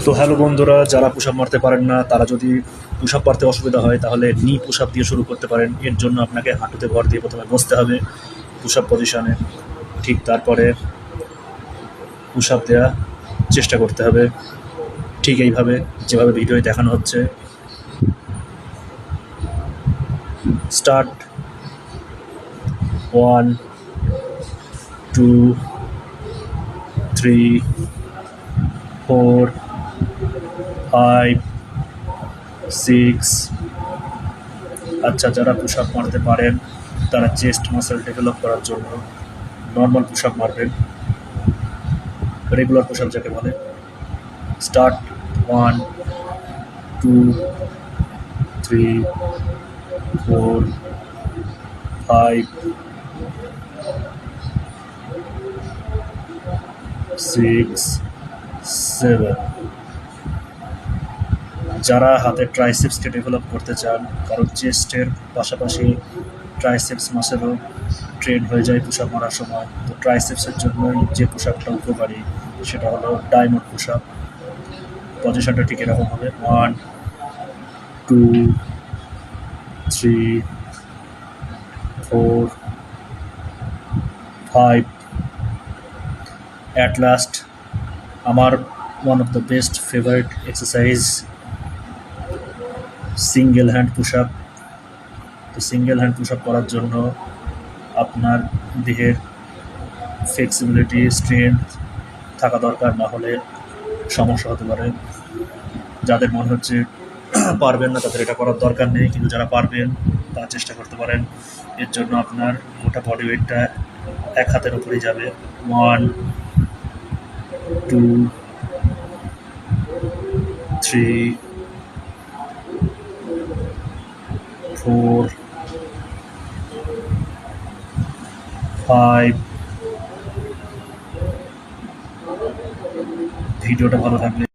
তো হ্যালো বন্ধুরা, যারা পুশ আপ মারতে পারেন না তারা যদি পুশ আপ মারতে অসুবিধা হয় তাহলে নি পুশ আপ দিয়ে শুরু করতে পারেন। এর জন্য আপনাকে হাঁটুতে ভর দিয়ে প্রথমে বসতে হবে পুশ আপ পজিশনে। ঠিক তারপরে পুশ আপ দেওয়া চেষ্টা করতে হবে ঠিক এইভাবে যেভাবে ভিডিওয় দেখানো হচ্ছে। স্টার্ট 1 2 3 4 5 6। আচ্ছা, যারা পুশ আপ মারতে পারেন তারা চেস্ট মাসেল ডেভেলপ করার জন্য নর্মাল পুশ আপ মারবেন, রেগুলার পুশ আপ যাকে বলে। স্টার্ট 1 2 3 4 5 6 7। যারা হাতের ট্রাইসেপসকে ডেভেলপ করতে চান, কারণ চেস্টের পাশাপাশি ট্রাইসেপস মাসেলও ট্রেন হয়ে যায় পুশ আপ মারার সময়, তো ট্রাইসেপসের জন্যই যে পুশ আপটা উপকারী সেটা হলো ডায়মন্ড পুশ আপ। পজিশনটা ঠিক এরকম হবে 1 2 3 4 5। অ্যাট লাস্ট আমার one of the best favourite exercise single hand push up. তো সিঙ্গেল হ্যান্ড পুশ আপ করার জন্য আপনার দেহের ফ্লেক্সিবিলিটি স্ট্রেংথ থাকা দরকার, না হলে সমস্যা হতে পারে। যাদের মনে হচ্ছে পারবেন না তাদের এটা করার দরকার নেই, কিন্তু যারা পারবেন তারা চেষ্টা করতে পারেন। এর জন্য আপনার গোটা বডি ওয়েটটা এক হাতের উপরেই যাবে। 1 2 3 4 5। ভিডিওটা ভালো থাকলে